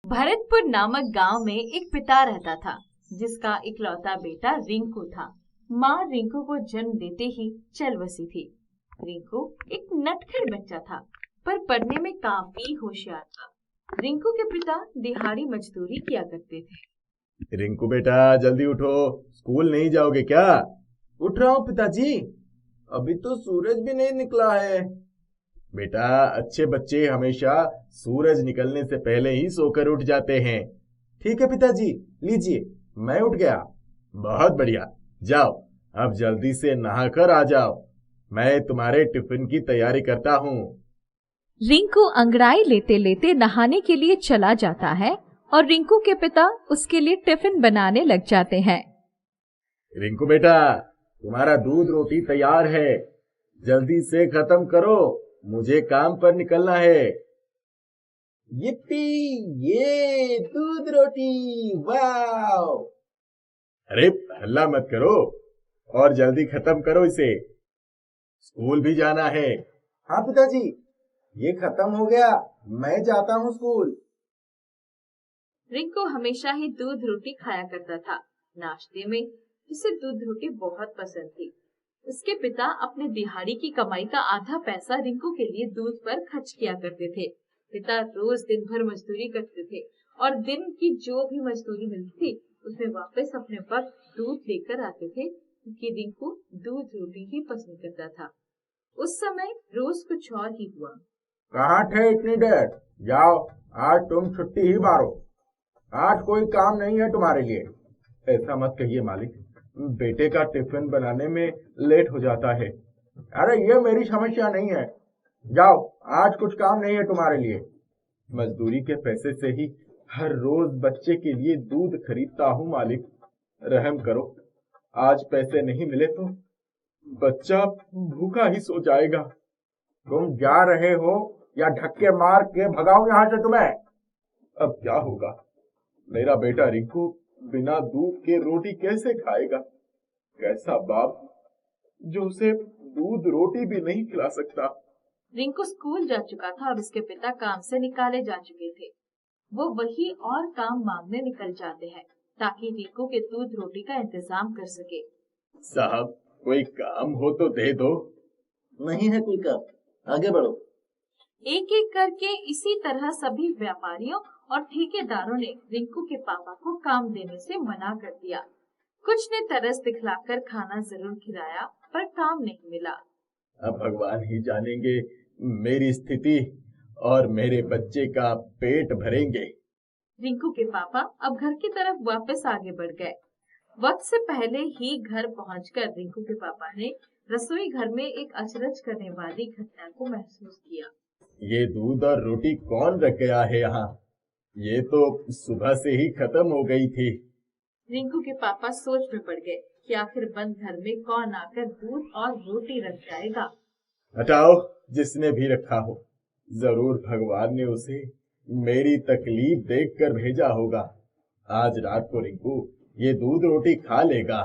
भरतपुर नामक गांव में एक पिता रहता था जिसका इकलौता बेटा रिंकू था। माँ रिंकू को जन्म देते ही चल बसी थी। रिंकू एक नटखट बच्चा था पर पढ़ने में काफी होशियार था। रिंकू के पिता दिहाड़ी मजदूरी किया करते थे। रिंकू बेटा जल्दी उठो, स्कूल नहीं जाओगे क्या? उठ रहा हूँ पिताजी, अभी तो सूरज भी नहीं निकला है। बेटा अच्छे बच्चे हमेशा सूरज निकलने से पहले ही सोकर उठ जाते हैं। ठीक है पिताजी, लीजिए मैं उठ गया। बहुत बढ़िया, जाओ अब जल्दी से नहाकर आ जाओ, मैं तुम्हारे टिफिन की तैयारी करता हूँ। रिंकू अंगड़ाई लेते लेते नहाने के लिए चला जाता है और रिंकू के पिता उसके लिए टिफिन बनाने लग जाते हैं। रिंकू बेटा तुम्हारा दूध रोटी तैयार है, जल्दी से खत्म करो, मुझे काम पर निकलना है। yippee, ये दूध रोटी, वाव! अरे हल्ला मत करो और जल्दी खत्म करो इसे, स्कूल भी जाना है। हाँ पिताजी, ये खत्म हो गया, मैं जाता हूँ स्कूल। रिंकू हमेशा ही दूध रोटी खाया करता था। नाश्ते में उसे दूध रोटी बहुत पसंद थी। उसके पिता अपने दिहाड़ी की कमाई का आधा पैसा रिंकू के लिए दूध पर खर्च किया करते थे। पिता रोज दिन भर मजदूरी करते थे और दिन की जो भी मजदूरी मिलती थी उसमें वापस अपने पास दूध लेकर आते थे क्योंकि रिंकू दूध रोटी ही पसंद करता था। उस समय रोज कुछ और ही हुआ। कहाँ थे इतनी देर? जाओ, आज तुम छुट्टी ही मारो, आज कोई काम नहीं है तुम्हारे लिए। ऐसा मत कहिए मालिक, बेटे का टिफिन बनाने में लेट हो जाता है। अरे ये मेरी समस्या नहीं है, जाओ आज कुछ काम नहीं है तुम्हारे लिए। मजदूरी के पैसे से ही हर रोज बच्चे के लिए दूध खरीदता हूँ मालिक, रहम करो, आज पैसे नहीं मिले तो बच्चा भूखा ही सो जाएगा। तुम जा रहे हो या धक्के मार के भगाऊं यहाँ से तुम्हें? अब क्या होगा, मेरा बेटा रिंकू बिना दूध के रोटी कैसे खाएगा? कैसा बाप जो उसे दूध रोटी भी नहीं खिला सकता। रिंकू स्कूल जा चुका था और उसके पिता काम से निकाले जा चुके थे। वो वही और काम मांगने निकल जाते हैं ताकि रिंकू के दूध रोटी का इंतजाम कर सके। साहब कोई काम हो तो दे दो। नहीं है कोई काम, आगे बढ़ो। एक एक करके इसी तरह सभी व्यापारियों और ठेकेदारों ने रिंकू के पापा को काम देने से मना कर दिया। कुछ ने तरस दिखलाकर खाना जरूर खिलाया पर काम नहीं मिला। अब भगवान ही जानेंगे मेरी स्थिति और मेरे बच्चे का पेट भरेंगे। रिंकू के पापा अब घर की तरफ वापस आगे बढ़ गए। वक्त से पहले ही घर पहुंचकर रिंकू के पापा ने रसोई घर में एक अचरज करने वाली घटना को महसूस किया। ये दूध और रोटी कौन रख गया है यहाँ? ये तो सुबह से ही खत्म हो गई थी। रिंकू के पापा सोच में पड़ गए कि आखिर बंद घर में कौन आकर दूध और रोटी रख जाएगा। हटाओ, जिसने भी रखा हो, जरूर भगवान ने उसे मेरी तकलीफ देखकर भेजा होगा। आज रात को रिंकू ये दूध रोटी खा लेगा।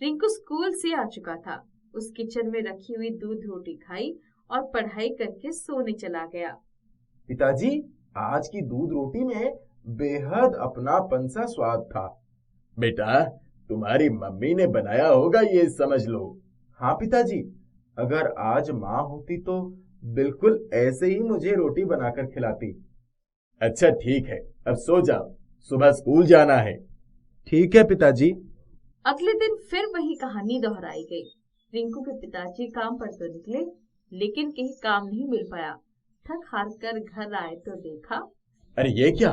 रिंकू स्कूल से आ चुका था। उस किचन में रखी हुई दूध रोटी खाई और पढ़ाई करके सोने चला गया। पिताजी, आज की दूध रोटी में बेहद अपनापन सा स्वाद था। बेटा तुम्हारी मम्मी ने बनाया होगा, ये समझ लो। हाँ पिताजी, अगर आज माँ होती तो बिल्कुल ऐसे ही मुझे रोटी बनाकर खिलाती। अच्छा ठीक है, अब सो जाओ, सुबह स्कूल जाना है। ठीक है पिताजी। अगले दिन फिर वही कहानी दोहराई गई। रिंकू के पिताजी काम पर तो निकले लेकिन कहीं काम नहीं मिल पाया। थक हार कर घर आए तो देखा, अरे ये क्या,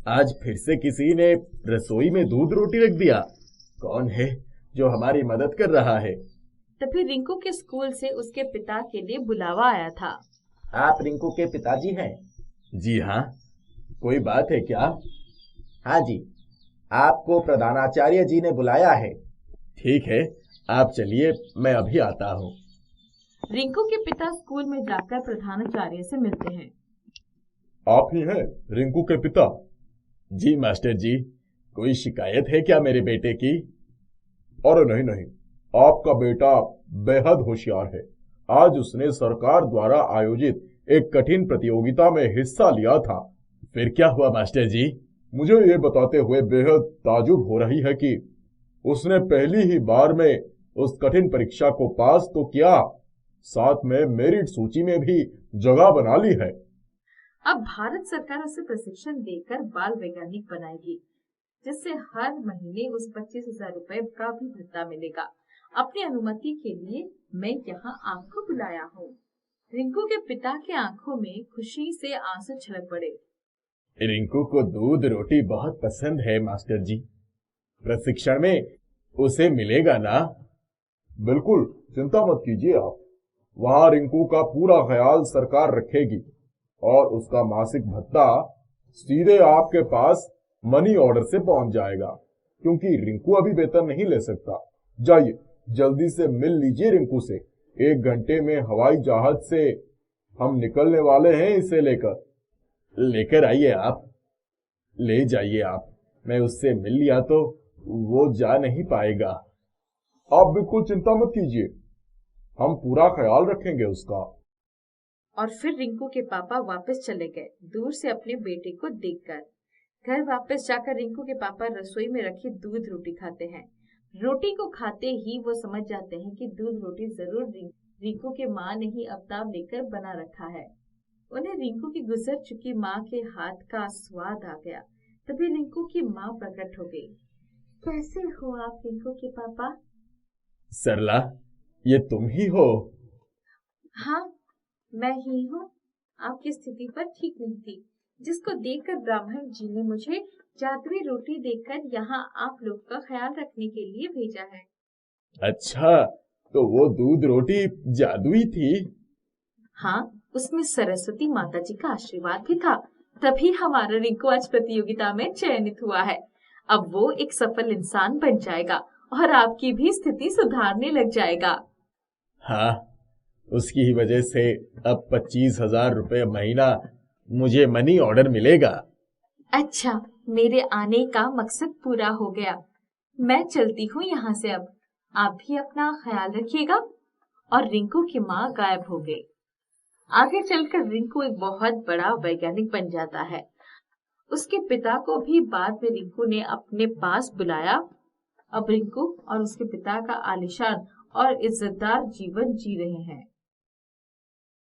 आज फिर से किसी ने रसोई में दूध रोटी रख दिया। कौन है जो हमारी मदद कर रहा है? तभी रिंकू के स्कूल से उसके पिता के लिए बुलावा आया था। आप रिंकू के पिताजी हैं? जी हाँ, कोई बात है क्या? हाँ जी, आपको प्रधानाचार्य जी ने बुलाया है। ठीक है, आप चलिए, मैं अभी आता हूँ। रिंकू के पिता स्कूल में जाकर प्रधानाचार्य से मिलते हैं। आप ही हैं रिंकू के पिता? जी मास्टर जी, कोई शिकायत है क्या मेरे बेटे की? अरे नहीं नहीं, आपका बेटा बेहद होशियार है। आज उसने सरकार द्वारा आयोजित एक कठिन प्रतियोगिता में हिस्सा लिया था, फिर क्या हुआ मास्टर जी? मुझे ये बताते हुए बेहद ताजुब हो रही है कि उसने पहली ही बार में उस कठिन परीक्षा को पास तो किया, साथ में मेरिट सूची में भी जगह बना ली है। अब भारत सरकार उसे प्रशिक्षण देकर बाल वैज्ञानिक बनाएगी, जिससे हर महीने उस 25,000 रुपए का भी भत्ता मिलेगा। अपनी अनुमति के लिए मैं यहाँ आपको बुलाया हूँ। रिंकू के पिता के आंखों में खुशी से आंसू छलक पड़े। रिंकू को दूध रोटी बहुत पसंद है मास्टर जी। प्रशिक्षण में उसे मिलेगा ना? बिल्कुल, चिंता मत कीजिए आप। वहाँ रिंकू का पूरा ख्याल सरकार रखेगी और उसका मासिक भत्ता सीधे आपके पास मनी ऑर्डर से पहुंच जाएगा, क्योंकि रिंकू अभी वेतन नहीं ले सकता। जाइए, जल्दी से मिल लीजिए रिंकू से। 1 घंटे में हवाई जहाज से हम निकलने वाले हैं इसे लेकर। लेकर आइए आप, ले जाइए आप। मैं उससे मिल लिया तो वो जा नहीं पाएगा। आप बिल्कुल चिंता मत कीजिए, हम पूरा ख्याल रखेंगे उसका। और फिर रिंकू के पापा वापस चले गए, दूर से अपने बेटे को देखकर। घर वापस जाकर रिंकू के पापा रसोई में रखी दूध रोटी खाते हैं। रोटी को खाते ही वो समझ जाते हैं कि दूध रोटी जरूर रिंकू के माँ ने ही अवतार लेकर बना रखा है। उन्हें रिंकू की गुजर चुकी माँ के हाथ का स्वाद आ गया। तभी रिंकू की माँ प्रकट हो गई। कैसे हो आप रिंकू के पापा? सरला, ये तुम ही हो? हाँ, मैं ही हूँ। आपकी स्थिति पर ठीक नहीं थी, जिसको देखकर ब्राह्मण जी ने मुझे जादुई रोटी देकर यहाँ आप लोग का ख्याल रखने के लिए भेजा है। अच्छा, तो वो दूध रोटी जादुई थी? हाँ, उसमें सरस्वती माता जी का आशीर्वाद भी था। तभी हमारा रिंकू आज प्रतियोगिता में चयनित हुआ है। अब वो एक सफल इंसान बन जाएगा और आपकी भी स्थिति सुधारने लग जाएगा। हाँ, उसकी ही वजह से अब 25,000 रुपए महीना मुझे मनी ऑर्डर मिलेगा। अच्छा, मेरे आने का मकसद पूरा हो गया। मैं चलती हूँ यहाँ से अब। आप भी अपना ख्याल रखिएगा। और रिंकू की माँ गायब हो गई। आगे चलकर रिंकू एक बहुत बड़ा वैज्ञानिक बन जाता है। उसके पिता को भी बाद में रिंकू ने अपने पास बुलाया। अब रिंकू और उसके पिता का आलीशान और इज्जतदार जीवन जी रहे हैं।